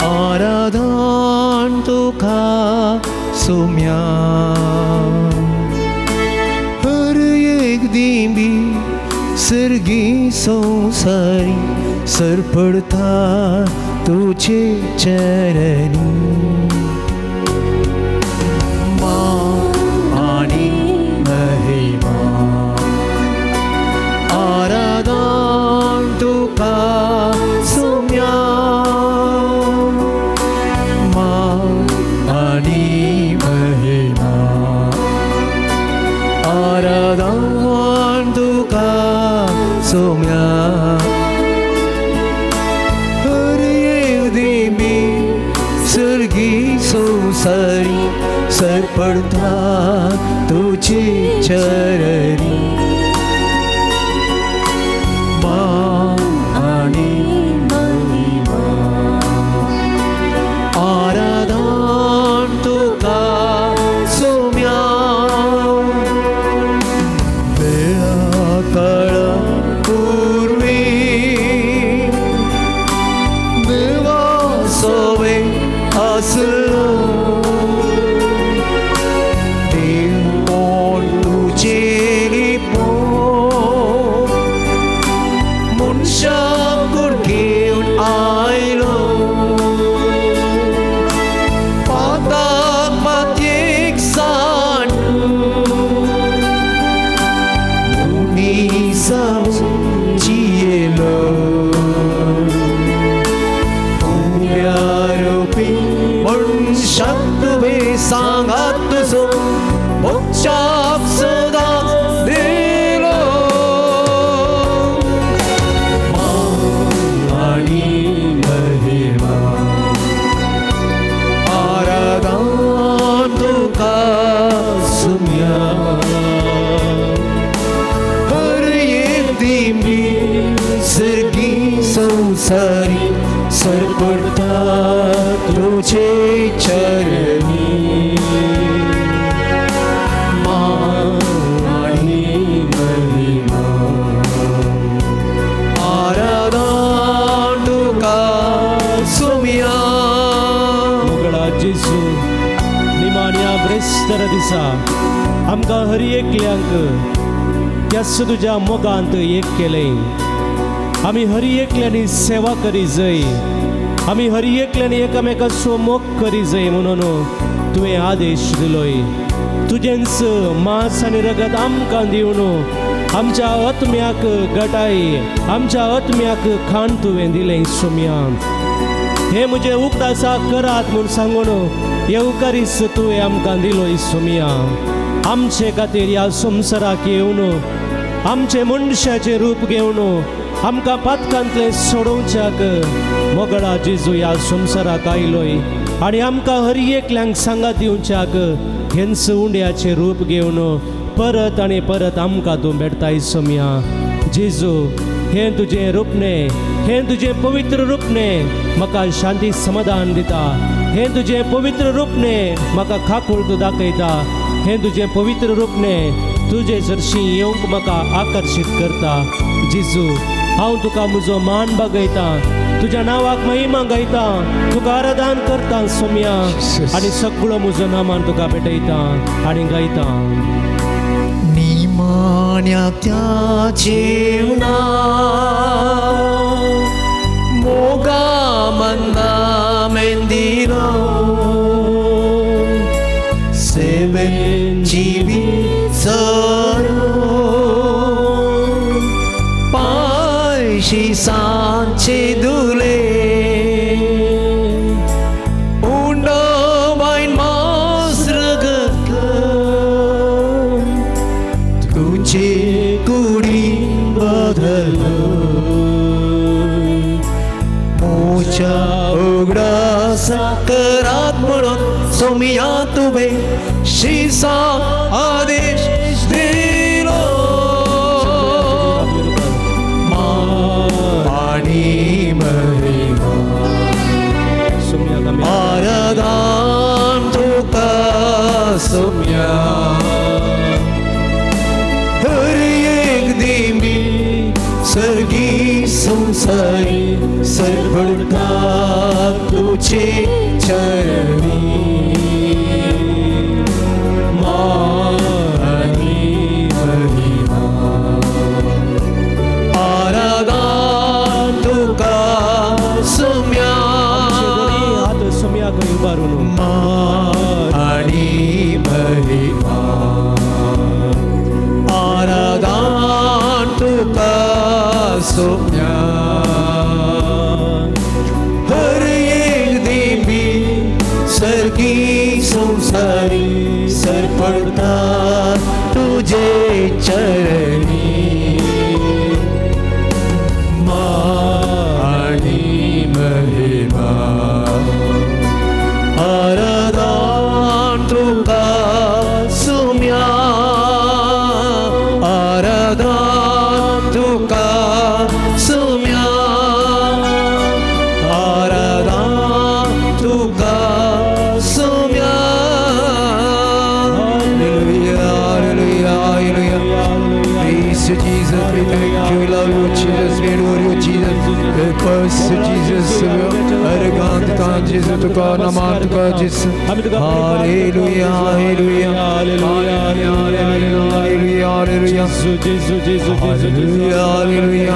आराधन तुका सोम्या हर एक दिंबी सर्गी संसारी सर पडता तुझे चरणी मान आणि महिमा आराधन तुका सोम्या मान आणि महिमा आराधन तुका सोम्या सर्गी संसारी सर पडता तुझे चरणी मान आणि महिमा आराधन तुका सोम्या वेळा काळा पूर्वी देवा सोवे असलो देव तुझे पो मुनशा गुडघेऊन आयलो पाताक मातयेक सांडून दोनी जाऊन जियेलो शब्द वे सांगात तुझो मोक्षाक सदा दिलो मान आणि महिमा आराधन तुका सोम्या हर एक दिंबी सर्गी संसारी सर पडता तुझे चरणी मान आणि महिमा आराधन तुका सोम्या मोगळा जेजू निमाण्या ब्रेस्तर दिसा आमकां हर एकल्यांक त्यास तुज्या मोगांत एक केलें आमी हर एकल्यांनी सेवा करी जाय आमी हर एकल्यांनी एकामेकाचो मोग करी जाय म्हणून तुवें आदेश दिलोय तुजेंच मांस आनी रगत आमकां दिवन आमच्या आत्म्याक घटाय आमच्या आत्म्याक खाण तुवें दिलें सोम्या हे म्हजें उक्तासा करात म्हूण सांगून येवकारीस तुवें आमकां दिलोय सोम्या आमचे खातीर ह्या संवसाराक येवन आमचे मनशाचें रूप घेवन आमकां पातकांतले सोडोवच्याक मोगळा जेजू ह्या संवसाराक आयलोय आनी आमकां हर एकल्यांक सांगात दिवच्याक हेंच उंड्याचें रूप घेवन परत आनी परत आमकां तूं भेटताय सोम्या जेजू हें तुजें रूपणें हें तुजें पवित्र रूपणें म्हाका शांती समाधान दिता हें तुजें पवित्र रूपणें म्हाका खाकूळ तूं दाखयता हें तुजें पवित्र रूपणें तुजे चरशीं येवंक म्हाका आकर्शीत करता जेजू हांव तुका म्हजो मान बागयता तुज्या नांवाक महिमा गायता तुका आराधन करता सोम्या आनी सगळो म्हजो नामान तुका भेटयता आनी गायता निमाण्या त्या जेवणा मोगा मंदा मेंदिरो सेवेन जीवी पायशी सांचे दुले उंडो बाइन मास रगत तुझे कुडी बदल मोच्या उगडा साकरात म्हणून सोम्या तुवें शिसा आदेश दिलो आणि महिमा आराधन तुका सोम्या हर एक दिंबी सर्गी संसारी सर्वडतात तुझे चरणी मानी महिमा आराधन तुका सुम्या हात सुम्या करी उभारून आणि महिमा आराधन तुका सुम्या हर एक देवी सर्गी संसारी सरपडतात तुझे चरणी आणि महिमा आराधन तुका सुम्या आराधन तुका सुम्या आराधन तुका सुम्या Hallelujah, hallelujah, hallelujah. Praise you, Jesus. We thank you, we love you, Jesus. We adore you, Jesus. We curse you, Jesus. Arrogant, Jesus. Tuka Naaman Tuka Jesus. Hallelujah, hallelujah, hallelujah, hallelujah, hallelujah. Hallelujah, hallelujah,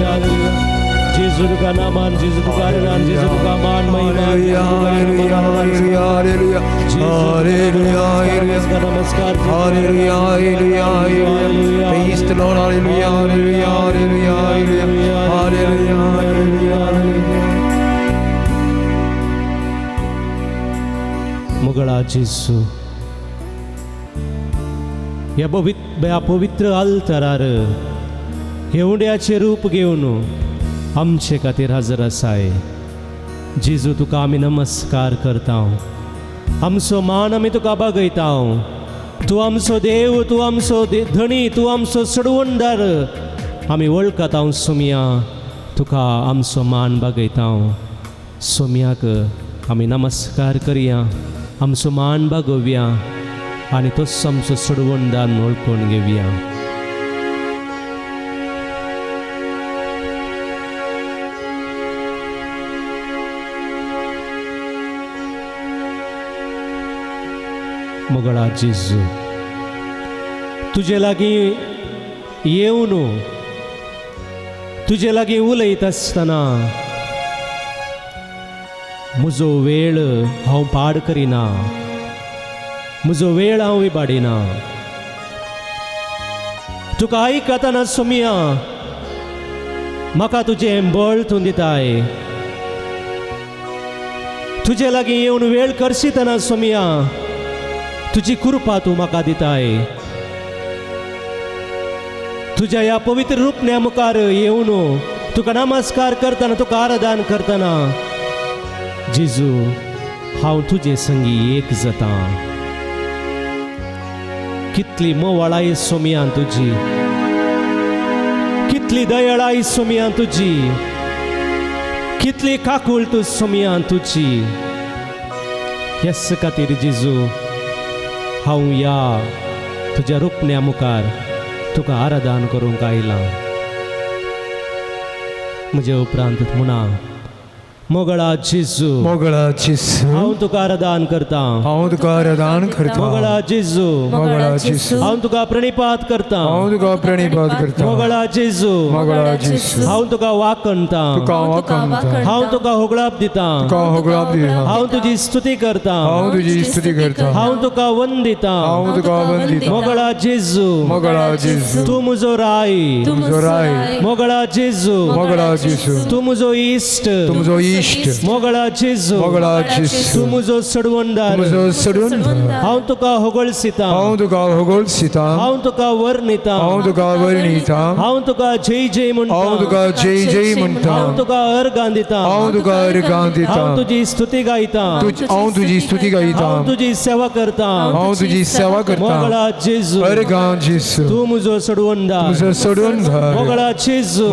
hallelujah. जेजू तुका Naaman जेजू तुका आराधन जेजू तुका मान महिमा Hallelujah, hallelujah, hallelujah, hallelujah. Hallelujah, hallelujah. नमस्कार Hallelujah, hallelujah, hallelujah. Praise the Lord, hallelujah, hallelujah, hallelujah, hallelujah. Hallelujah, hallelujah, hallelujah. मुगळा जेजू या पवित्र अल्तरार हेवड्याचे रूप घेवन आमचे खातीर हजर आसाय जेजू तुका आमी नमस्कार करता आमचो मान आमी तुका बागयता तूं आमचो देव तूं आमचो धणी तूं आमचो सडवंदार आमी वळखता सोम्या तुका आमचो मान बागयता सोम्याक आमी नमस्कार करया आमचो मान बागोवया आनी तोच आमचो सडवंदार वळखून घेवया मुगळा जेजू तुजे लागीं येवन तुजे लागीं उलयत आसतना म्हजो वेळ हांव पाड करिना म्हजो वेळ हांव इबाडिना तुका आयकतना सोम्या म्हाका तुजें बळ तूं दिताय तुजे लागीं येवन वेळ करशीतना सोम्या तुझी कृपा तू म्हाका दिताय तुझ्या ह्या पवित्र रूपण्या मुखार येवन तुका नमस्कार करतना तुका आराधन करतना जेजू हांव तुजे संगी एक जाता कितली मोवाळाय सोम्या तुजी कितली दयाळाय सोम्या तुजी कितली काकूळ तू सोम्या तुजी ह्याच खातीर जेजू हांव या तुज्या रुपण्या मुखार तुका आराधन करूंक आयलां म्हजे उपरांत म्हणा मोगळा जेजू हांव तुका आराधन करता मोगळा जेजू हांव तुका प्रणिपात करता मोगळा जेजू हांव तुका वाकणता हांव तुका होगळाप दिता हांव तुजी स्तुती करता हांव तुका वंदिता मोगळा जेजू तूं म्हजो राय मोगळा जेजू तूं म्हजो इश्ट मोगळा जेजू तूं म्हजो सडवंदार हांव तुका होगळसिता हांव तुका वर्णिता हांव तुका जय जय म्हणटा हांव तुका अर्गां दिता हांव तुजी स्तुती गायता हांव तुजी सेवा करता मोगळा जेजू तूं म्हजो सडवंदार मोगळा जेजू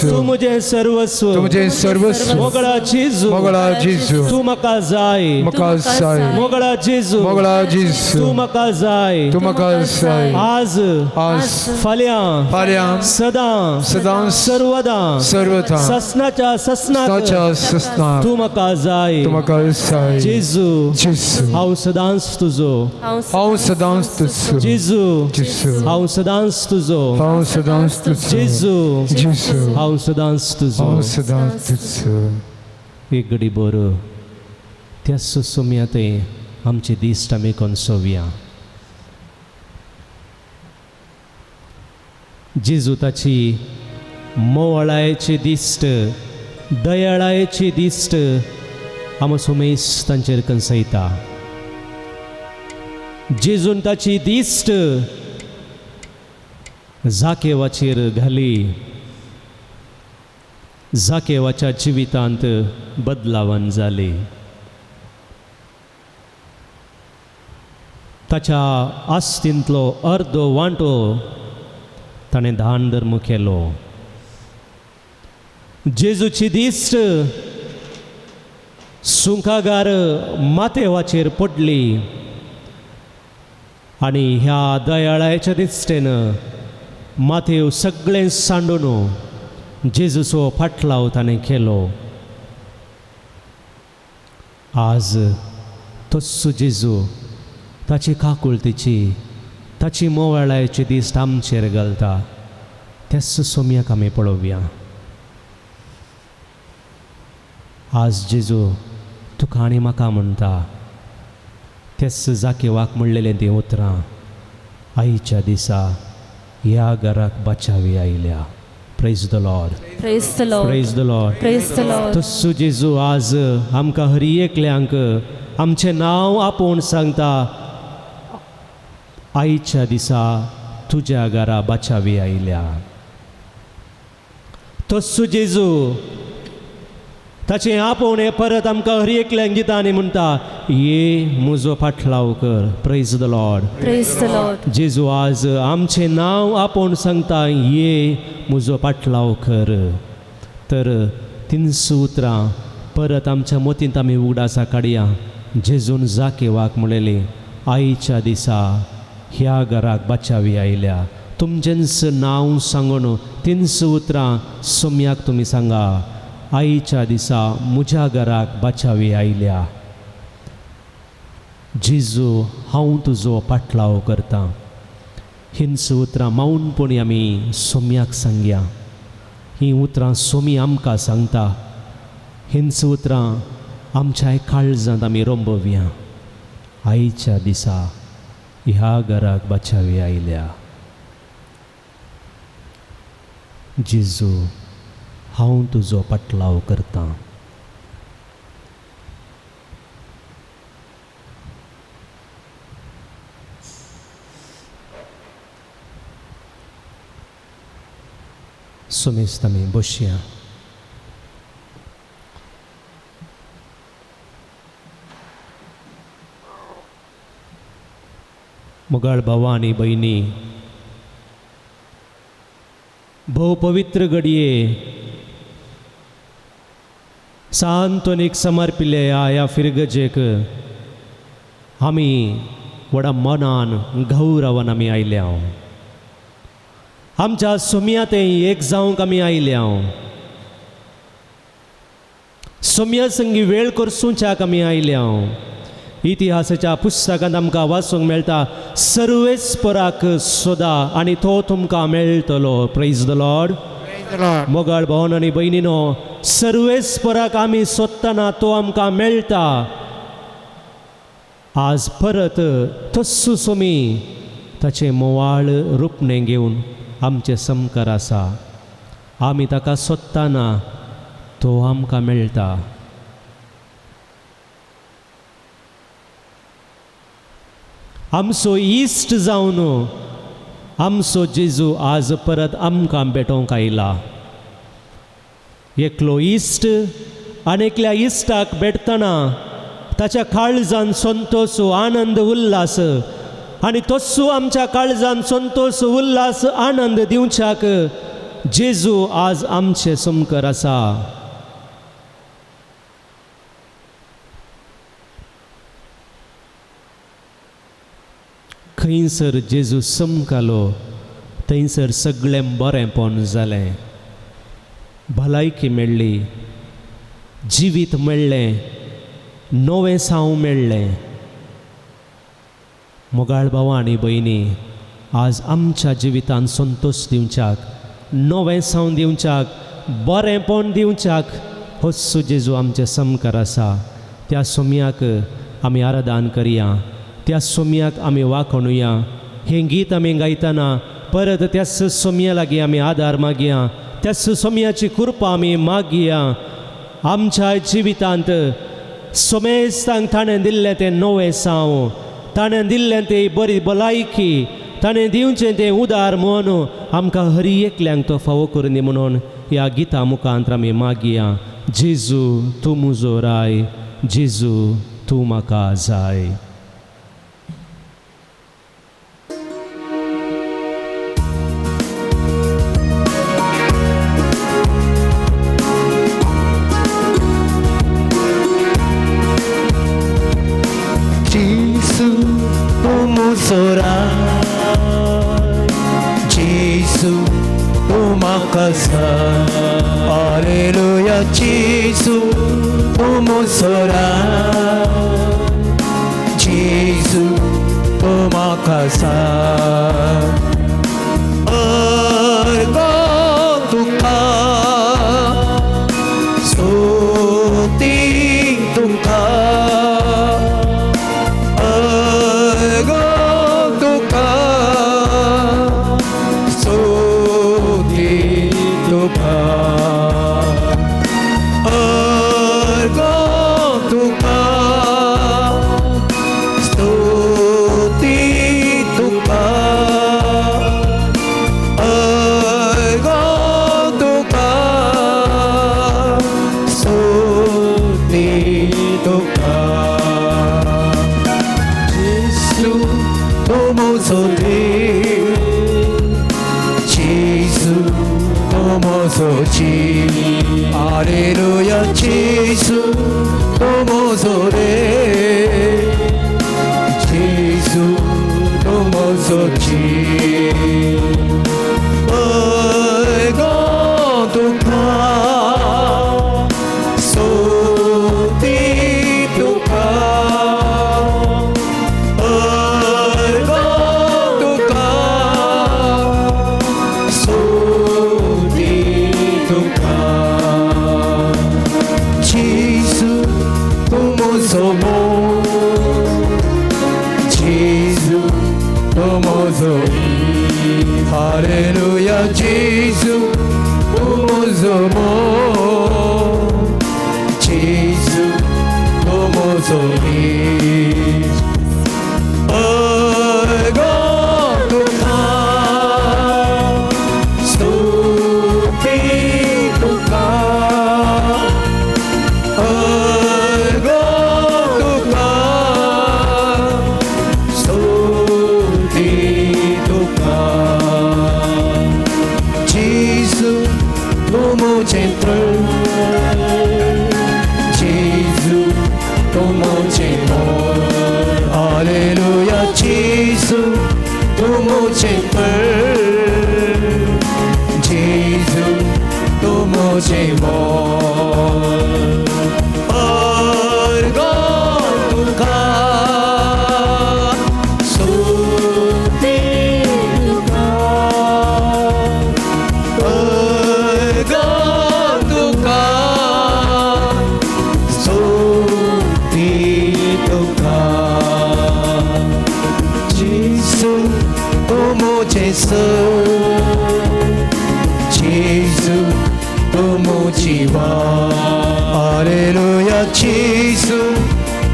तूं म्हजें सर्वस्व मोगळा जेजू मोगळा जेजू तू म्हाका जाय म्हाका जाय मोगळा जेजू मोगळा जेजू तू म्हाका जाय तू म्हाका जाय आज आज फाल्यां फाल्यां सदां सदां सर्वदा सर्वथा ससनाच्या ससनाक सचा सस्नाक तू म्हाका जाय तू म्हाका जाय जेजू जेजू हांव सदांच तुजो हांव सदांच तुजो जेजू जेजू हांव सदांच तुजो हांव सदांच तुजो जेजू जेजू हांव सदांच तुजो हांव सदांच तुजो एक घडी बर त्या सुसुम्यात आमचे दिश्ट आमी कोणसोवया जेजू ताची मोवळायेची दिश्ट दयाळायेची दिश्ट आम सुमेस तांचेर कंसयता जेजून ताची दिश्ट जाकेवाचेर घाली जाकेवाच्या जिवितांत बदलावन जाली ताच्या आस्तींतलो अर्दो वांटो ताणें दान धर्म केलो जेजूची दिश्ट सुंकागार माथेवाचेर पडली आनी ह्या दयाळाच्या दिश्टेन माथेव सगळें सांडून जेजूचो फाटलाव ताणें केलो आज तस्सो जेजू ताची काकुळतेची ताची मोवाळायेची दिश्ट आमचेर घालता तेच सोम्याक आमी पळोवया आज जेजू तुका आनी म्हाका म्हणटा तेच जाकेवाक म्हणलेलें तें उतरां आईच्या दिसा ह्या घराक बचावी आयल्या praise the Lord Praise the Lord. Praise the Lord Praise the Lord. तस्सो जेजू आज आमकां हर एकल्यांक आमचें नांव आपोवन सांगता आईच्या दिसा तुज्या घरा बचावी आयल्या तस्सो जेजू ताचें आपोवणें परत आमकां हर एकल्यांक दिता आनी म्हणटा ये म्हजो फाटलाव कर praise the Lord Praise the Lord. जेजू आज आमचें नांव आपोवन सांगता ये म्हजो फाटलाव कर तर तिनसूं उतरां परत आमच्या मोतींत आमी उगडासा काडया जेजून जाकेवाक म्हणलेली आईच्या दिसा ह्या घराक बचावी आयल्या तुमचेंच नांव सांगून तिनसूं उतरां सोम्याक तुमी सांगा आईच्या दिसा म्हज्या घराक बचावी आयल्या जेजू हांव तुजो फाटलाव करतां हिंच उतरां माऊनपणी आमी सोम्याक सांगया ही उतरां सोमी आमकां सांगता हिंच उतरां आमच्या काळजांत आमी रोंबोवया आईच्या दिसा ह्या घराक बचावी आयल्या जेजू हांव तुजो फाटलाव करतां सुमेस्त आमी बसया मोगाळ भावा आनी भयणी भोव पवित्र घडये सांतोनीक समर्पिल्ले ह्या फिरगजेक आमी व्हडा मनान गौरवान आमी आयल्या आमच्या सोम्यात एक जावंक आमी आयल्या सोम्या संगी वेळ करसूच्याक आमी आयल्या इतिहासाच्या पुस्तकांत आमकां वाचूंक मेळटा सर्वेस्पराक सोदा आनी तो तुमकां मेळटलो प्रेज द लॉर्ड मोगाळ भावन आनी भयणीनो सर्वेस्पराक आमी सोदतना तो आमकां मेळटा आज परत तस्सो सोमी ताचें मोवाळ रुपणें घेवन आमचे समकार आसा आमी ताका सोदतना तो आमकां मेळटा आमचो इश्ट जावन आमचो जेजू आज परत आमकां भेटोवंक आयला एकलो इश्ट आनीकल्या इश्टाक भेटतना ताच्या काळजान संतोष आनंद उल्हास आनी तस्सो आमच्या काळजान संतोष उल्हास आनंद दिवच्याक जेजू आज आमचे समकर आसा थंयसर जेजू समकालो, थंयसर सगळें बरेंपण जालें, भलायकी मेळ्ळी, जिवीत मेळ्ळें, नवें साव मेळ्ळें. मोगाळ भावां आनी भयणी, आज आमच्या जिवितांत संतोश दिवच्याक, नवें साव दिवच्याक, बरेंपण दिवच्याक होस्सो जेजू आमचे समकार आसा. त्या सोम्याक आमी आराधन करया, त्या सोम्याक आमी वाखणुया. हें गीत आमी गायतना परत त्याच सोम्या लागीं आमी आदार मागया, त्याच सोम्याची कृपा आमी मागया. आमच्या जिवितांत सोमेस्तांक ताणें दिल्लें तें नवें साव, ताणें दिल्लें तें बरी भलायकी, ताणें दिवचें तें उदार म्हूण आमकां हरी एकल्यांक तो फावो करून दी म्हणून ह्या गिता मुखांत आमी मागया. जेजू तूं म्हजो राय, जेजू तूं म्हाका जाय. जेजू तूं म्हजो राय, जेजू तूं म्हाका जाय. हालेलुया. जेजू तूं म्हजो राय, जेजू तूं म्हाका जाय. अर्गो तुका, स्तुती तुका, अर्गो तुका, स्तुती तुका, अर्गो तुका, स्तुती तुका, अर्गो तुका, स्तुती तुका. जेजू तूं म्हजो देव, जेजू तूं म्हजो जीव. हालेलुया. जेजू तूं म्हजो देव, जेजू तूं म्हजो जीव. अर्गो तुका, स्तुती तुका, अर्गो तुका, स्तुती तुका. जेजू तूं म्हजो मोग, जेजू तूं म्हजो ईद. हालेलुया. जेजू तूं म्हजो मोग, जेजू तूं म्हजो ईद. अर्गो तुका, स्तुती तुका, अर्गो तुका, स्तुती तुका. जेजू तूं म्हजें तळ, जेजू तूं म्हजें मोल. हालेलुया. जेजू तूं म्हजें तळ, जेजू तूं म्हजें मोल. अर्गो तुका, स्तुती तुका, अर्गो तुका, स्तुती तुका. जेजू तूं म्हजें जेजू तूं म्हजी वाट. हालेलुया. जेजू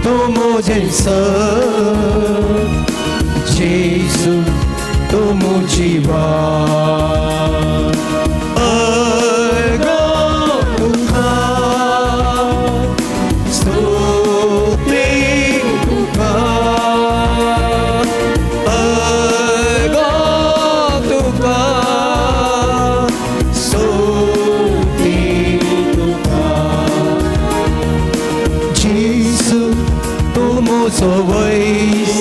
तूं म्हजें जेजू तूं म्हजी वाट. अर्गो तुका, स्तुती तुका, अर्गो तुका, स्तुती तुका. जेजू तूं म्हजो वैस,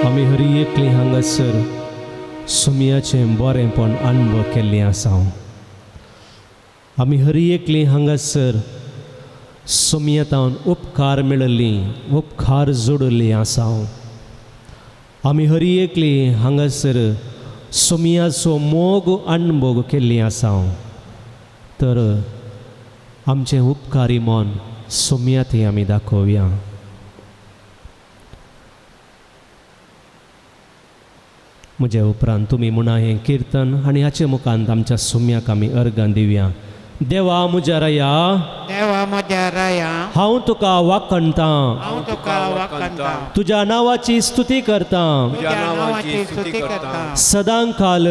आमी हर एकली हांगासर सुमयाचें बरेंपण अनुभव केल्लें आसा. आमी हर एकली हांगासर सुमयतावन उपकार मेळिल्ली उपकार जोडिल्ली आसा. आमी हर एकली हांगासर सुमयाचो मोग अनुभव केल्ली आसा. तर आमचें उपकारी मन सुमयात आमी दाखोवया. म्हज्या उपरांत तुमी म्हणा हें कीर्तन आनी हाचे मुखांत आमच्या सुमयाक आमी अर्गां दिवया. देवा म्हज्या राया, देवा म्हज्या राया, हांव तुका वाखणटां, हांव तुका वखणटां, तुज्या नांवाची स्तुती करतां, तुज्या नांवाची स्तुती करतां, सदांकाल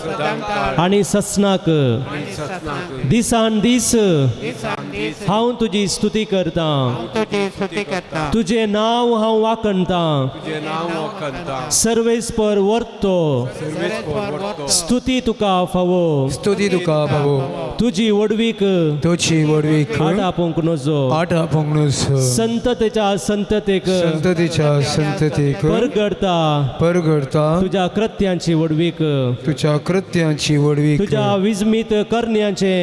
सदांकाळ आनी ससनाक आनी ससनाक दिसान दीस दिसान दीस हांव तुजी स्तुती करतां. हांव तुजी स्तुती करतां, तुजें नांव हांव वाखणटां. तुझे नाव वखणटां, सर्वेस्पर वर्तो सर्वेस्वर वर्तो, स्तुती तुका फावो. स्तुती तुका बाबू, तुजी वडवीक तुझी वडवीक आटापोंक नजो. आठ पंगणूस संततेच्या संततेक संततीच्या संततीक परगडता. परगडता. तुझ्या कृत्यांची वडवीक, तुझ्या कृत्यांची वडवीक तुझ्या विस्मित करण्याचे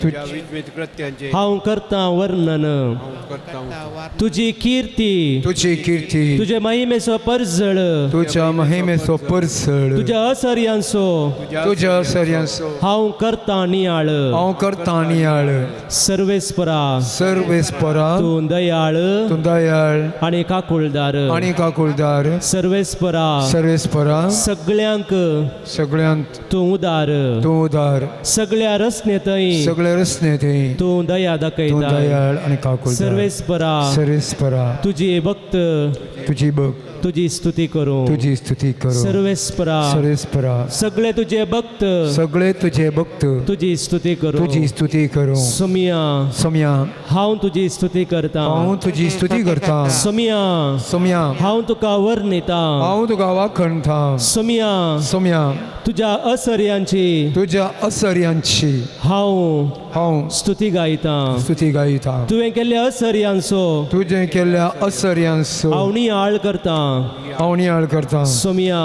तुझ्या विधवेत कृत्यांचे हांव करता वर्णन. हांव करतां. तुझी कीर्ती, तुझी कीर्ती, तुझे महिमेचो परजळ, तुझ्या महिमेचो परसळ, तुझ्या असर्यांचो तुझ्या सर्यांचो हांव करता नियाळ. हांव करता नियाळ. सर्वेस्परा सर्वेस्परा तू दयाळ तू दयाळ आणि काकुळदार. आणि काकुळदार. सर्वेस्परा सर्वेस्परा सगळ्यांक सगळ्यांत तू उदार. तू उदार. सगळ्या रसनेतय सगळे रसने ते तू दया तू दाखयता. दयाळ आणि काकुळदार. सर्वेस्परा सर्वेस्परा तुझी भक्त तुझी बघ तुझी स्तुती करू. तुझी स्तुती करू. सर्वेस्परा सर्वेस्परा सगळे तुझे भक्त सगळे तुझे भक्त तुझी स्तुती करू. तुझी स्तुती करू. सुमया सम्या हांव तुझी स्तुती करता. हांव तुझी स्तुती करता. सुमया सम्या हांव तुका वर्णिता. हांव तुका वाखणता. सुमया सम्या तुझ्या असर्यांची तुझ्या असर्यांची हांव हांव स्तुती गायता. स्तुती गायता. तुवें केल्ल्या असर्यांचो तुझे केल्ल्या असर्यांचो हांव नियाळ करता. हांव नियाळ करता. सुमया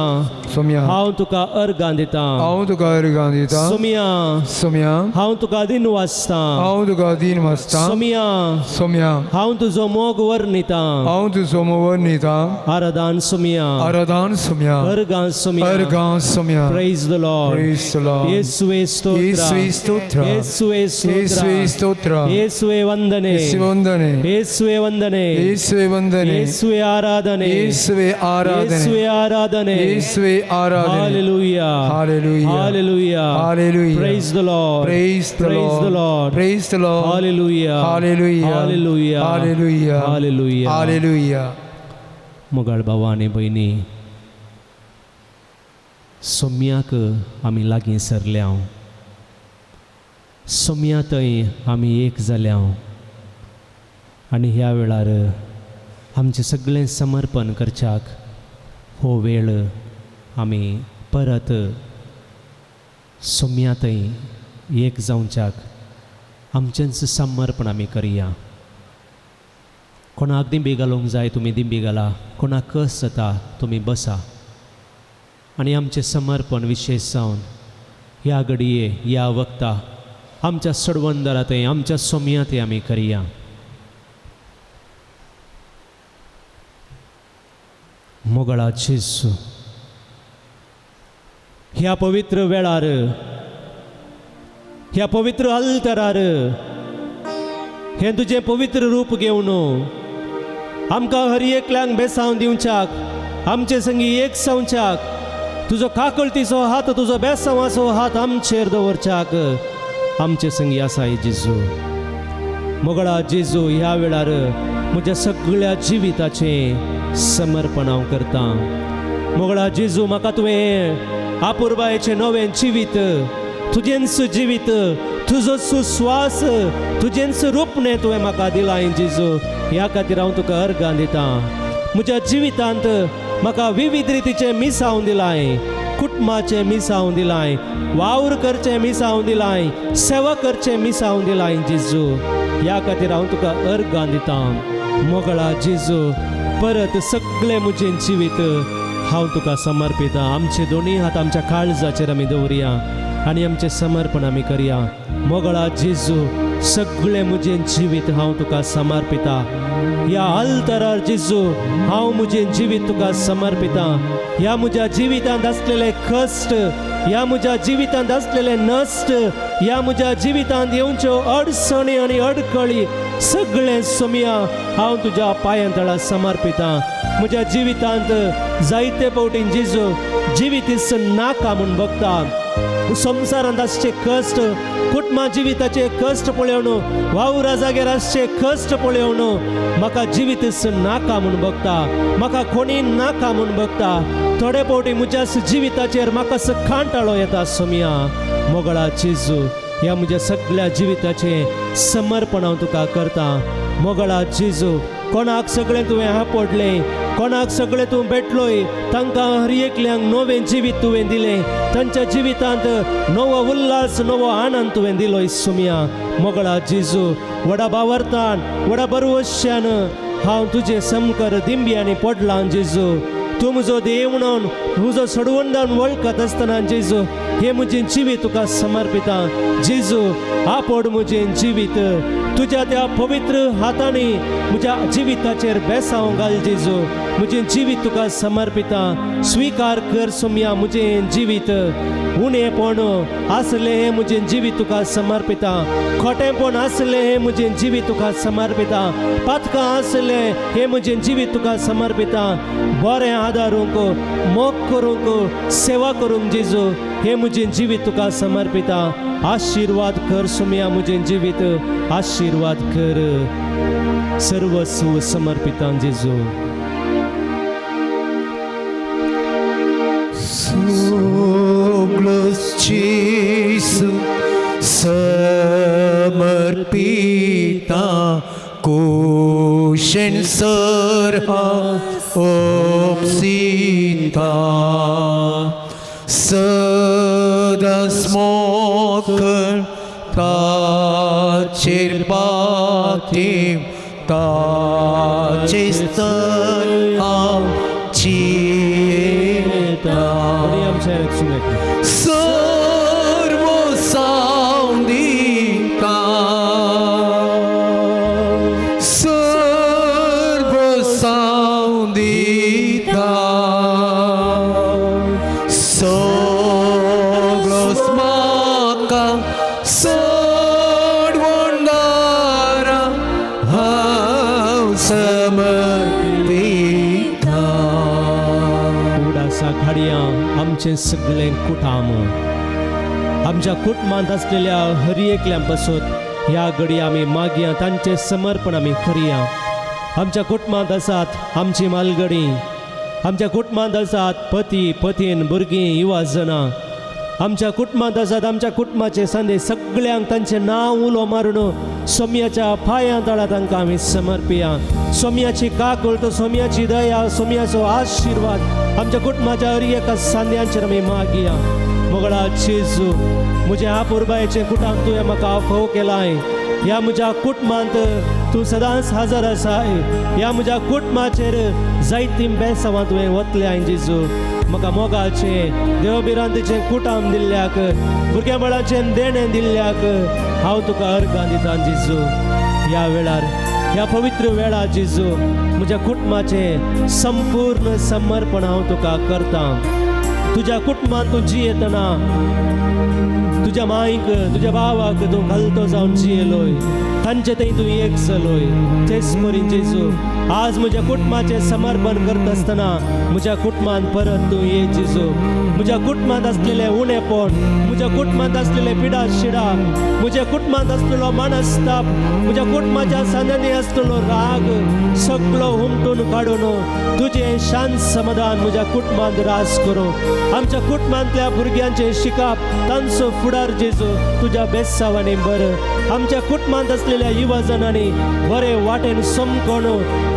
सम्या हांव तुका अर्गां दिता. हांव तुका अर्गां दिता. सुमया सम्या हांव तुका दिन वाचता. हांव तुका दिन वाचता. सुमया सम्या हांव तुजो मोग वर्णिता. हांव तुजो वर्णिता. आराधन सुमया आराधन सम्या अर्गां सुमया. अर्गां सम्या. Praise the Lord. Praise the Lord. येशुवे स्तोत्र. येशुवे स्तोत्र. येशुवे येशुवे स्तोत्र. स्तोत्र. येशुवे वंदने. येशुवे वंदने. येशुवे वंदने. येशुवे वंदने. येशुवे आराधने. येशुवे आराधने. येशुवे आराधने. येशुवे आराधने. Hallelujah. Hallelujah. Hallelujah. Hallelujah. Praise the Lord. Praise the Praise Lord. the Lord. Praise the Lord. Hallelujah. Hallelujah. Hallelujah. Hallelujah. Hallelujah. Hallelujah. मोगाळ भावा आनी भयणी, सोम्याक आमी लागीं सरल्या, सोम्या थंय आमी एक जाल्या, आनी ह्या वेळार आमचें सगळें समर्पण करच्याक हो वेळ आमी परत सोम्या थंय एक जावच्याक आमचेंच समर्पण आमी करया. कोणाक दिंबी घालूंक जाय तुमी दिंबी घाला, कोणाक कस जाता तुमी बसा, आनी आमचें समर्पण विशेश जावन ह्या घडये ह्या वक्ता आमच्या सडवंदरा थंय आमच्या सोम्या थंय आमी करया. मोगळा जेजू, ह्या पवित्र वेळार, ह्या पवित्र अल्तरार हे तुजें पवित्र रूप घेवन आमकां हर एकल्यांक बेसांव दिवच्याक, आमचे संगी एक जावच्याक, तुजो काकळतीचो हात, तुजो बेसांवाचो हात आमचेर दवरच्याक आमचे संगी आसाय जेजू. मोगळा जेजू, ह्या वेळार म्हज्या सगळ्या जिविताचें समर्पण हांव करता. मोगळा जेजू, म्हाका तुवें आपुरबायेचें नवें जिवीत, तुजेंच जिवीत, तुजो सुस्वास, तुजेंच रूपणें तुवें म्हाका दिलां जेजू. ह्या खातीर हांव तुका अर्गां दिता. म्हज्या जिवितांत म्हाका विविध रितीचें मिसांव दिलाय, कुटुंबाचें मिसांव दिलाय, वावर करचें मिसांव दिलाय, सेवा करचें मिसांव दिलाय जेजू. ह्या खातीर हांव तुका अर्गां दिता. मोगळा जेजू, परत सगळें म्हजें जिवीत हांव तुका समर्पिता. आमचे दोनी हात आमच्या काळजाचेर आमी दवरया आनी आमचें समर्पण आमी करया. मोगळा जेजू, सगळें म्हजें जिवीत हांव तुका समर्पिता. ह्या अल्तरार जेजू हांव म्हजें जिवीत तुका समर्पिता. ह्या म्हज्या जिवितांत आसलेले कश्ट, ह्या म्हज्या जिवितांत आसलेले नश्ट, ह्या म्हज्या जिवितांत येवच्यो अडचणी आनी अडखळी सगळें सोम्या हांव तुज्या पांयां तळा समर्पिता. म्हज्या जिवितांत जायते फावटी जेजू जिवीत नाका म्हूण बगता. संवसारांत आसचे कश्ट, कुटुंबा जिविताचे कश्ट पळोवन, वावरा जाग्यार आसचे कश्ट पळोवन म्हाका जिवीत नाका म्हूण बगता, म्हाका कोणी नाका म्हूण बगता. थोडे फावटी म्हज्या जिविताचेर म्हाका कांटाळो येता सोम्या. मोगळा जेजू, ह्या म्हज्या सगळ्या जिविताचें समर्पण हांव तुका करता. मोगळा जेजू, कोणाक सगळें तुवें आपडलें, कोणाक सगळें तूं भेटलोय, तांकां हर एकल्यांक नवें जिवीत तुवें दिलें, तांच्या जिवितांत नवो उल्हास, नवो आनंद तुवें दिलोय सोम्या. मोगळा जेजू, व्हडा बावर्तान, व्हडा बरवश्यान हांव तुजें समकर दिंब्यांनी पडलां जेजू. तूं म्हजो देव म्हणून, म्हजो सडवंदान वळखत आसतना जेजू हे म्हजें जिवीत तुका समर्पिता. जेजू, आपड म्हजें जिवीत तुज्या त्या पवित्र हातांनी म्हज्या जिविताचेर बेसांव घाल जेजू. म्हजें जिवीत तुका समर्पिता. स्विकार कर सोम्या म्हजें जिवीत. उणेपण आसलें हें म्हजें जिवीत तुका समर्पिता. खोटेपण आसलें हें म्हजें जिवीत तुका समर्पिता. पातकां आसलें हें म्हजें जिवीत तुका समर्पिता. बरें आदारूंक, मोग करूंक, सेवा करूंक जेजू हें म्हजें जिवीत तुका समर्पिता. आशिर्वाद कर सोम्या म्हजें जिवीत, आशिर्वाद कर. सर्वस्व समर्पिता जेजू. Jesu समर्पिता कुशन सरहा ओप्सिता सदा स्मोकर ताचेर पातीम ताचे स्तर आमचीता सर्व सावंदिता सर्व सावंदिता सगळो स्माका सोडवणारा हांव समर्पिता. उडासा घडयां आमचें सगळें कुटाम, आमच्या कुटुंबांत आसलेल्या हर एकल्यां पासून ह्या घडये आमी मागया, तांचें समर्पण आमी करया. आमच्या कुटुंबांत आसात आमची मालगडी, आमच्या कुटुंबांत आसात पती पतीन भुरगीं युवा जनां, आमच्या कुटुंबांत आसात आमच्या कुटुंबाचे संदे सगळ्यांक तांचें नांव उलो मारून सोम्याच्या पांयां तळा तांकां आमी समर्पिया. सोम्याची काकूळट, सोम्याची दया, सोम्याचो आशिर्वाद आमच्या कुटुंबाच्या हर एका सांद्यांचेर आमी मागया. मोगळा जेजू, म्हज्या आपुरबायेचें कुटुंब तुवें म्हाका फोव केलाय. ह्या म्हज्या कुटुंबांत तूं सदांच हजर आसाय. ह्या म्हज्या कुटुंबाचेर जायतीं बेसांवां तुवें वतल्याय जेजू. म्हाका मोगाचें देवबिरांतीचें कुटुंब दिल्ल्याक, भुरग्यां देणें दिल्ल्याक हांव तुका अर्गां दिता जेजू. ह्या वेळार, ह्या पवित्र वेळार जेजू, म्हज्या कुटुंबाचें संपूर्ण समर्पण हांव तुका करता. तुज्या कुटुंबांत तूं जियेतना तुज्या मांयक, तुज्या भावाक तूं घालतो जावन जियेलोय, तांचे थंय तूं एक चलोय. तेच परी जेजू, आज म्हज्या कुटुंबाचें समर्पण करता आसतना म्हज्या कुटुंबांत परत तूं ये जेजू. म्हज्या कुटुंबांत आसलेलें उणेपण, म्हज्या कुटुंबांत आसलेलें पिडा शिडा, म्हज्या कुटुंबांत आसलेलो मनस्ताप, म्हज्या कुटुंबाच्या सांदांनी आसलेलो राग सगळो हुमटून काडून तुजें शांत समाधान म्हज्या कुटुंबांत रास करूं. आमच्या कुटुंबांतल्या भुरग्यांचें शिकाप, तांचो फुडार जेजू तुज्या बेसांवांनी बरं. आमच्या कुटुंबांत आसलेल्या युवा जनांनी बरे वाटेन समकोण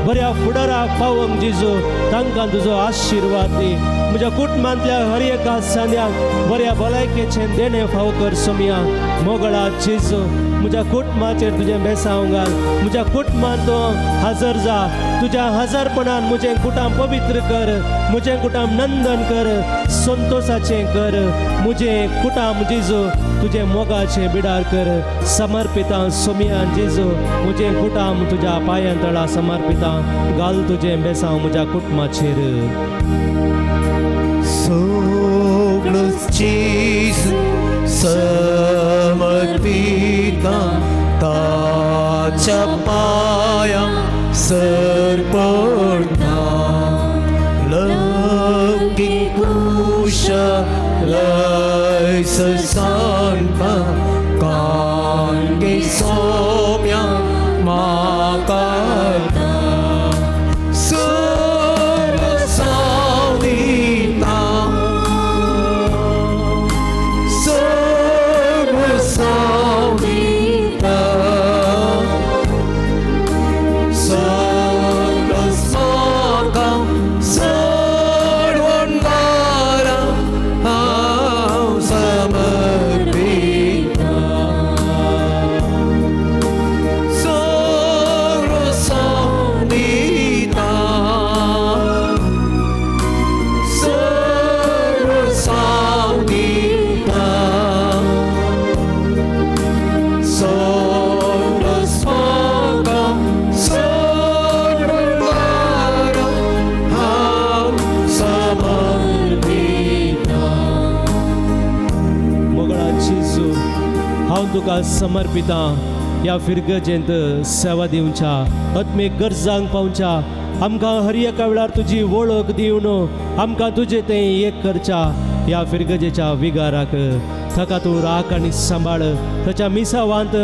बऱ्या फुडाराक पावोंक जेजू तांकां तुजो आशिर्वाद दी. म्हज्या कुटुंबांतल्या हर एका सांद्याक बऱ्या भलायकेचें देणें फाव कर सोम्या. मोगळा जेजू, म्हज्या कुटुंबाचेर तुजें बेसांव घाल. म्हज्या कुटुंबांत तूं हजर जा. तुज्या हजरपणान म्हजें कुटुंब पवित्र कर, म्हजें कुटुंब नंदन कर, संतोशाचें कर. म्हजें कुटुंब जेजू तुजें मोगाचें बिडार कर. समर्पिता सोम्या जेजू, म्हजें कुटुंब तुज्या पांयां तळा समर्पिता. घाल तुजें बेसांव म्हज्या कुटुंबाचेर. सगळंच जेजू समर्पिता ताच्या पांयां सरपडटा. लौकीक कुशलयस सांगता कांगे सोम्या म्हाका तुका समर्पिता. ह्या फिरगजेंत सेवा दिवच्या, आत्मीक गरजांक पावच्या, आमकां हर एका वेळार तुजी वळख दिवन आमकां तुजें तें एक करच्या. ह्या फिरगजेच्या विगाराक ताका तूं राख आनी सांबाळ. ताच्या मिसावांत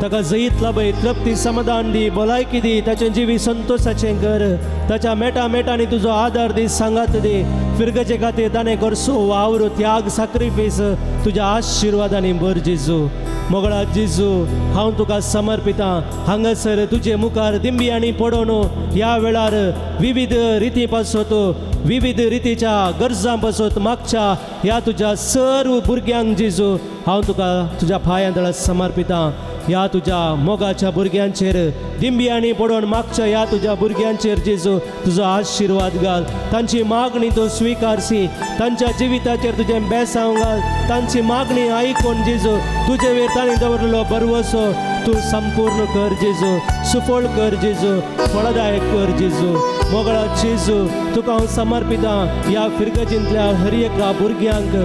ताका जैत लाभय, तृप्ती समाधान दी, भलायकी दी. ताचें जिवी संतोशाचें कर. ताच्या मेटांनी तुजो आदार दी, सांगात दी. फिरगजे खातीर ताणें करसो वावर, त्याग, सॅक्रिफायस तुज्या आशिर्वादांनी भर जेजू. मोगळा जेजू, हांव तुका समर्पिता. हांगासर तुजे मुखार दिंबियांनी पडोवन ह्या वेळार विविध रिती पासत, विविध रितीच्या गरजां पासत मागच्या ह्या तुज्या सर्व भुरग्यांक जेजू हांव तुका तुज्या पांयां तळा समर्पिता. ह्या तुज्या मोगाच्या भुरग्यांचेर दिंबियांनी पडोवन मागच्या ह्या तुज्या भुरग्यांचेर जेजू तुजो आशिर्वाद घाल. तांची मागणी तूं स्विकारसी. तांच्या जिविताचेर तुजें बेसांव घाल. तांची मागणी आयकून जेजू तुजे वेर तांणी दवरलेलो बरवसो तूं संपूर्ण कर जेजू. सुफळ कर जेजू, फळदायक कर जेजू. मोगळा जेजू, तुका हांव समर्पिता. ह्या फिरगजींतल्या हर एका भुरग्यांक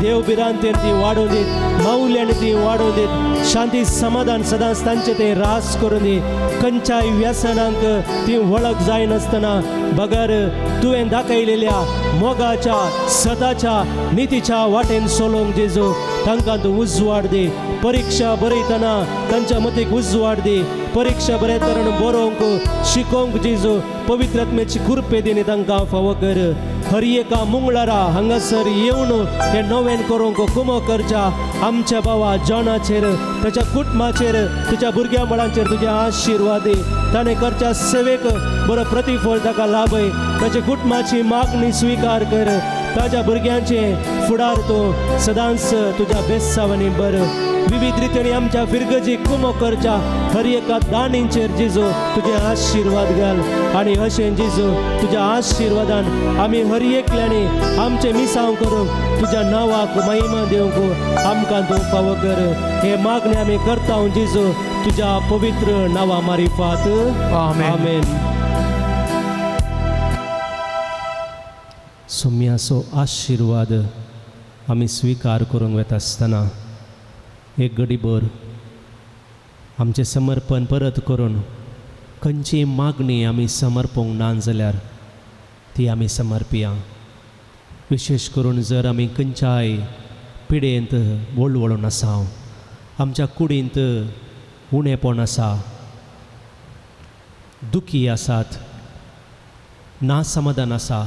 देव बिरांतेर ती वाडोवन दीत, माऊल्यान ती वाडोवन दीत. शांती समाधान सदांच तांचे ते रास करून दी. खंयच्याय व्यसनांक ती वळख जायनासतना बगर तुवें दाखयलेल्या मोगाच्या सदाच्या नितीच्या वाटेन सोलोंक जेजू तांकां तूं उजवाड दी. परीक्षा बरयतना तांच्या मतीक उजवाड दी. परीक्षा बरे तरेन बरोवंक शिकोवंक जेजू पवित्र आत्म्याची कृपे दिनी तांकां फावो कर. हर एका मंगळारा हांगासर येवन हे नवें करूंक कुमो करच्या आमच्या भावा जॉनाचेर, ताच्या कुटुंबाचेर, तुज्या भुरग्यां बाळांचेर तुजे आशिर्वाद दी. ताणें करच्या सेवेक बरो प्रतिफळ ताका लाभय. ताच्या कुटुंबाची मागणी स्विकार कर. ताज्या भुरग्यांचे फुडार तूं सदांच तुज्या बेसावांनी बर. विविध रितीने आमच्या फिरगजी कुमो करच्या हर एका दाणींचेर जेजू तुजे आशिर्वाद घाल. आणि अशें जेजू तुज्या आशिर्वादान आमी हर एकल्यानी आमचे मिसांव करूंक तुज्या नांवाक महिमा दिवंक आमकां तूं फावो कर. हे मागणे आमी करता जेजू तुज्या पवित्र नांवा मारिफात. आमेन. सोम्याचो आशिर्वाद आमी स्विकार करूंक वेता आसतना एक घडीभर आमचें समर्पण परत करून खंयची मागणी आमी समर्पोवंक ना जाल्यार ती आमी समर्पिया. विशेश करून जर आमी खंयच्याय पिडेंत वळवळून आसा, आमच्या कुडींत उणेपण आसा, दुखी आसात, ना समाधान आसा,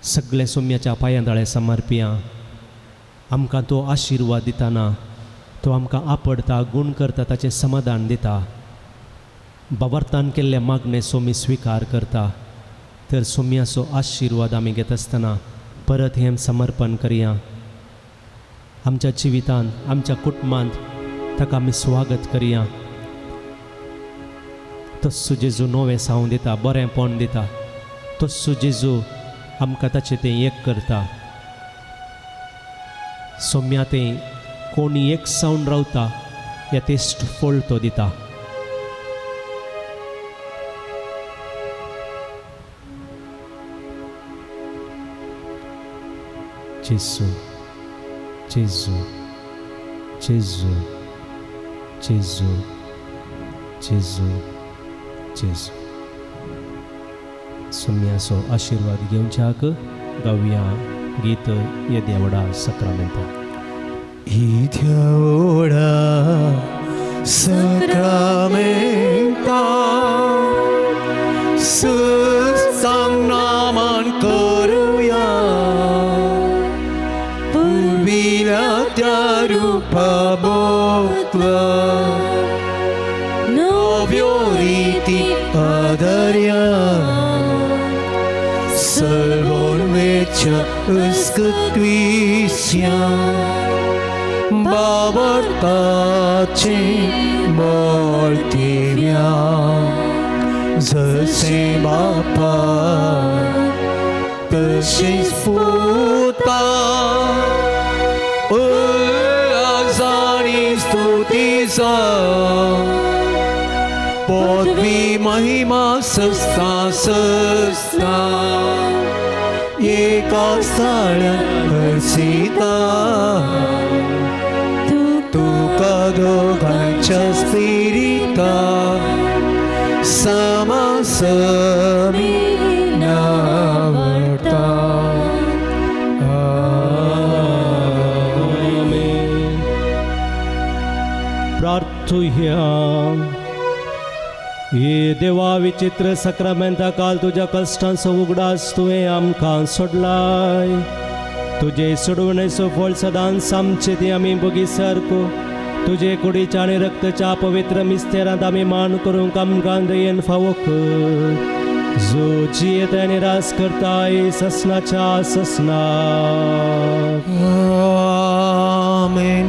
सगळे सोम्याच्या पांयां समर्पिया. आमकां तो आशिर्वाद दितना तो आमकां आपडता, गूण करता, ताचें समाधान दिता. बावर्तान केल्ले मागणे सोमी स्विकार करता. तर सोम्याचो आशिर्वाद आमी घेत आसतना परत हें समर्पण करया. आमच्या जिवितांत, आमच्या कुटुंबांत ताका आमी स्वागत करया. तस्सो जेजू नवें साव दिता, बरेंपण दिता. तस्सो जेजू आमकां ताचें तें एक करता. सोम्या तें कोणी एक सावन रावता ह्या तेस्ट फळ तो दिता. जेजू, जेजू, जेजू, जेजू, जेजू, जेजू. सोम्याचो आशिर्वाद घेवच्याक गावया गीत ये देवडा सक्रामेंता. ही देवडा सक्रामेंता सुसंगनामान करूया. पूर्वीला त्या रूपा बोतला नव्यो रीती आदर्या. Salvormecea îscătuisia Bavartace moltivia Zăse bapa Tășești futa Azani stutiza Podvi mahima săsta săsta एका स्थळात हसीता तुका दोघांच्या स्पिरिता समासमी नावता. आमेन. प्रार्थुया. ये देवा विचित्र सक्रामेंता काल तुझ्या कष्टांचो उगडास तुवें आमकां सोडलाय. तुजे सोडवणेचो फळ सदांच आमचे ती आमी बगी सारको तुजे कुडीच्या आनी रक्तच्या पवित्र मिस्तेरांत आमी मान करूंक आमकां दयेन फावो कर. जो जियेत आनी रास करताय ससनाच्या ससना. आमेन.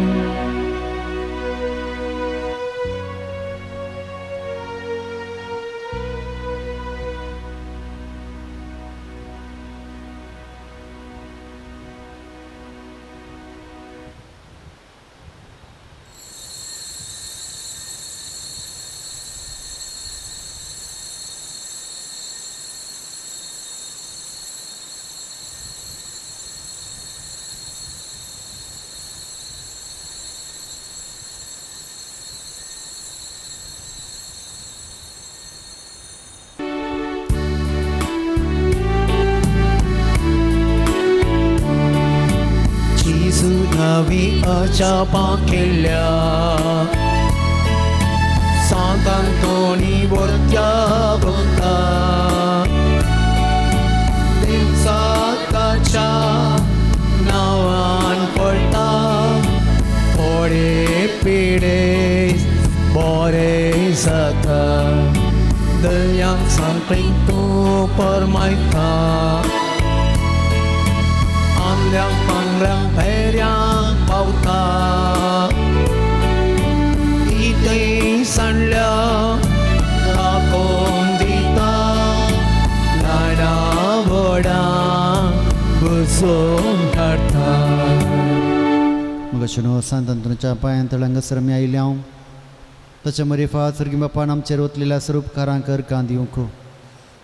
navì acciapacchiglia Sant'Antoni portiavota Dimsakacha navan porta Ore pides bore sata Yang sangkling tu permaita Yang pangrang peryang pauta Itay sanla Akong dita Lada boda Busong harta मगशनो सांतांतूनच्या पायांतळंग सरमी आयल्या ताच्या मरिफात सर्गी बापान आमचेर ओतलेल्या स्वरूपकारांकर कांदिवंक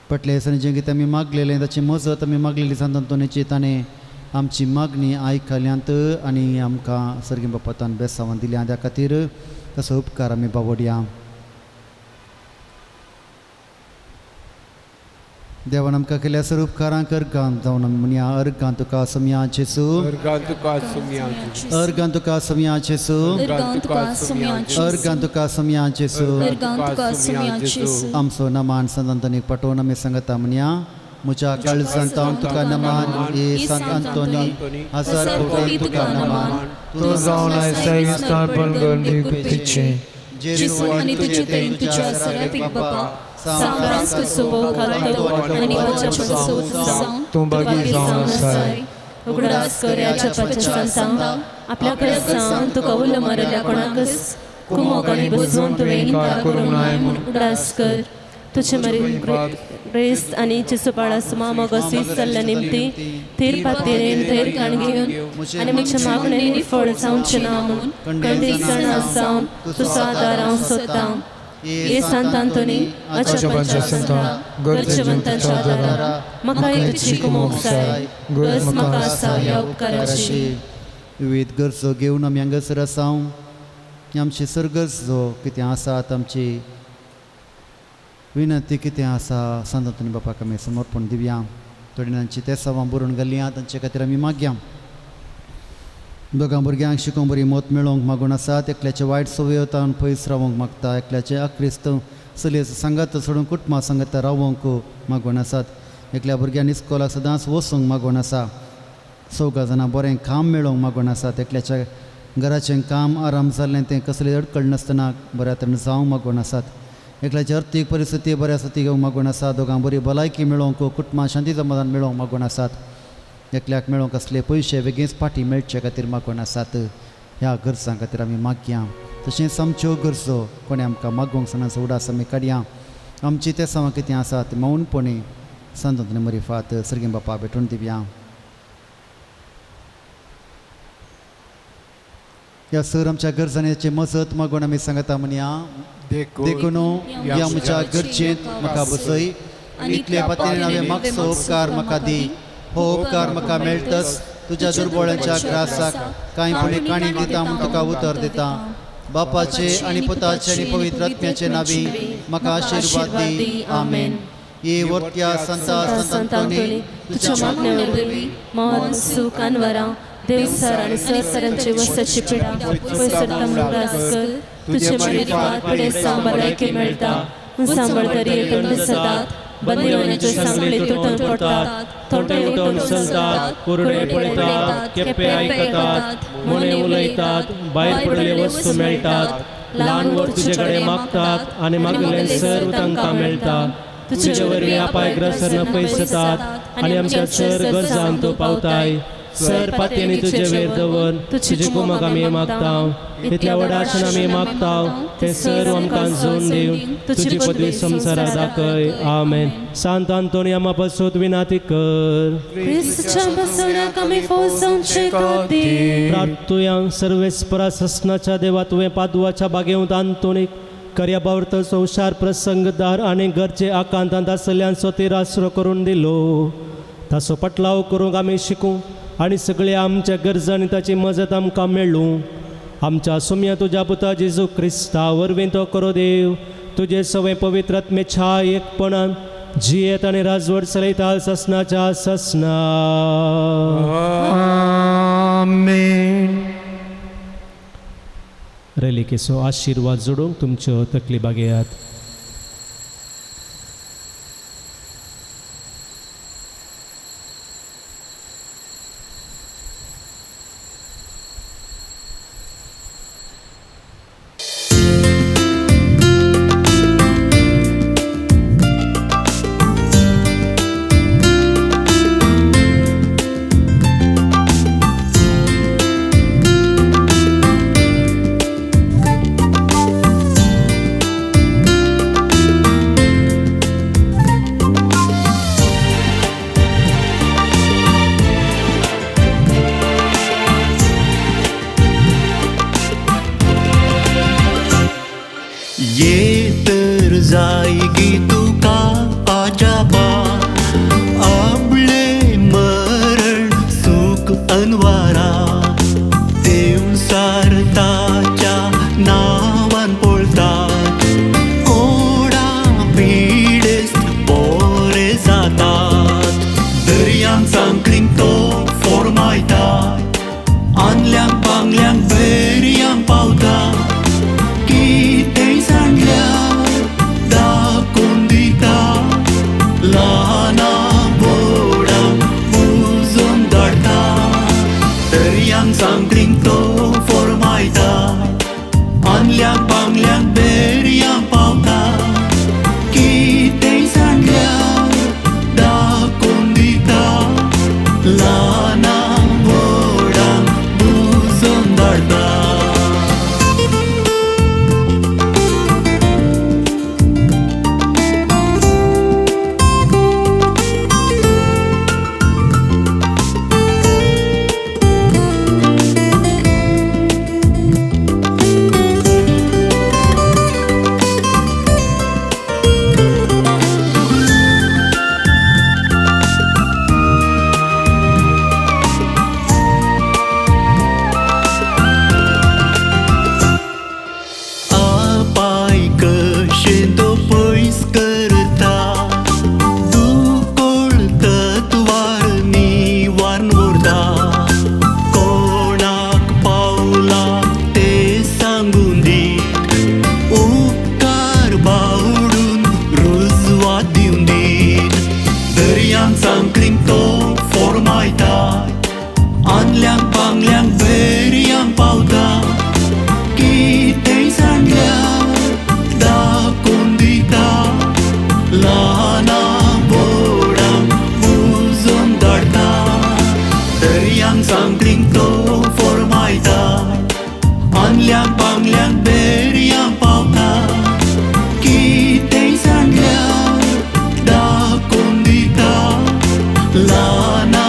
पटले सण जें गीत आमी मागलेलें ताची मजत आमी मागलेली सांतांतोनेची ताणें आमची मागणी आयकल्यांत आनी आमकां सर्गी बापातान बेसांवान दिल्या त्या खातीर ताचो उपकार आमी बावडया देवान आमकां केल्या स्वरूपकारांक अर्गांत जावन आमी म्हणया अर्गां तुका समया जेसू अर्गां तुका सुमिया जेसू अर्गां तुका समया जेसू अर्गां तुका समया जेसू आमचो नमान संतांतोनीक पटोवन आमी सांगता म्हणया म्हज्या काळजांत तुका नमान ए सांत आंतोनी हजार कोटी तुका नमान तूं जावन आयसाय विस्तारपण करचे जेजू आनी तुजे ते तुज्या सरापीक बापा São Francisco Caldo, तूं बागी जावन आसाय उगडास कर्याच्या पश्चात आपल्याकडे सांग तुका उरलं मरल्या कोणाकच कुमोकांनी बसवून तुवें इन्कार करूं नये म्हूण उगडास कर तुझे मरी रेस्त आनी चिसोपाळास मामोगसी चल्ल्या निमती थीर पातेरेन थेर काण घेवन आनी म्हज्या मागणेनी फळ जावचें ना म्हूण कंडीसण जावन तुजो आदार हांव सोदतां ये सांत आंतोनी अच्छा पंचासंता गरजेवंतांच्या आदारा म्हाका तुजी कुमोक जाय गरज म्हाका आसा ह्या उपकाराची विविध गरजो घेवन आमी हांगासर आसा आमची सरगरजो कितें आसात आमची विनंती कितें आसा सांत आंतोनी बापाक आमी समर्पण दिवया थोडी तांची तेसावां बरोवन घालया तांचे खातीर आमी मागया दोगां भुरग्यांक शिकोवंक बरी मत मेळोवंक मागून आसात एकल्याचे वायट सवयतान पयस रावंक मागता एकल्याचे अक्रिस्त चलयेचो सांगात सोडून कुटुंबा सांगात रावंक मागून आसात एकल्या भुरग्यांनी इस्कॉलाक सदांच वचूंक मागून आसा 4 जाणां बरें काम मेळोवंक मागून आसात एकल्याच्या घराचें काम आराम जाल्लें तें कसली अडकळ नासतना बऱ्या तरेन जावंक मागून आसात एकल्याची अर्थीक परिस्थिती बऱ्या आसा ती घेवंक मागून आसा दोगां बरी भलायकी मेळोवंक कुटुंबां शांती समाधान मेळोवंक मागून आसात एकल्याक मेळोवंक असले पयशे बेगीनच फाटीं मेळचे खातीर मागून आसात ह्या गरजां खातीर आमी मागया तशेंच आमच्यो गरजो कोणें आमकां मागोवंक सणांचो उडास आमी काडया आमची ते सामां कितें आसा तें मौनपणी संत आंतोनी मरिफात सर्गी बापा भेटून दिवया ह्या सर आमच्या गरजांची मजत मागून आमी सांगता म्हणया देखून ह्या म्हज्या गरजेंत म्हाका बसय इतले पातळीन हांवें मागचो उपकार म्हाका दी हो उपकार म्हाका मेळटच तुज्या दुर्बळांच्या ग्रासाक कांय फुडें काणी दिता म्हूण तुका उतर दिता बापाचे आनी पुताचे आनी पवित्र आत्म्याचे नांवी म्हाका आशिर्वाद दी आमेन ये वर्त्या संत आंतोनी तुझ्या मागण्या वरवीं मोहन सुख अनवरां देवसर आनी सरसरांचे वसाची पिडा पयसरता मुरास कर तुझे मरिफात पुढे सांबाळायके मेळटा सांबाळतरी एकंड सदात बंदिवानाचे सांगले तुटून पडतात थोटे उठून चलतात कुरडे पडतात केपे आयकतात मोने उलयतात भायर पडले वस्तू मेळटात ल्हान वर तुजे कडेन मागतात आनी मागलें सर्व तांकां मेळटा तुजे वरवीं अपायग्रस्त न पयसतात आनी आमच्या सर गरजांक तूं पावताय सर पातयेनी तुजे वेर दवर तुजे कुमक आमी मागतां इतल्या वडाच्यान आमी मागतां ते सर्व आमकां जोडून दिव तुजी पदवी संवसाराक दाखय आमेन सांत आंतोनी आमा पासून विनाती कर क्रिस्तच्या बसण्याक आमी फौजांचे खातीर प्रार्थुया सर्वेस्परा सस्नाच्या देवा तुवें पादुवाच्या बागेंत आंतोनीक कर्याबावरत संवसार प्रसंगदार आनी घरचे आकांतांत आसल्यांचो ती आसरो करून दिलो ताचो पटलाव करूंक आमी शिकूं आनी सगळ्या आमच्या गरजांनी ताची मजत आमकां मेळूं आमच्या सुम्या तुज्या पुता जेजू क्रिस्ता वरवीं तो करो देव तुजे सवय पवित्र आत्मेच्या एकपणान जियेत आनी राजवट चलयता ससनाच्या ससना आमेन रेलिकेचो आशिर्वाद जोडूंक तुमच्यो तकली बागेयात. ये तर जायगी तुका आजाबा आपले मरण सुख अनवारा देव सारताच्या नावान पळतात कोडा पिडेस्त बोरे जातात दर्यान सांकरींक तो फोरमायतात आनल्यांक पांगल्यांक बेरयांक पावता सांकरींक तो फोरमायता आनल्यांक पांगल्यांक बेरयांक पावता कितेंय सांगल्यार दाखोवन दिता ल्हानांक व्हडांक बुजोवन धाडटा. सांकरींक तो फोरमायता आनल्यांक पांगल्यांक बेरयांक पावता कितेंय सांगल्यार दाखोवन दिता ल्हानांक व्हडांक बुजोवन धाडटा. दर्यांक सांकरींक तो फोरमायता आनल्यांक पांगल्यांक बेरयांक पावता कितेंय सांगल्यार दाखोवन दिता ल्हानांक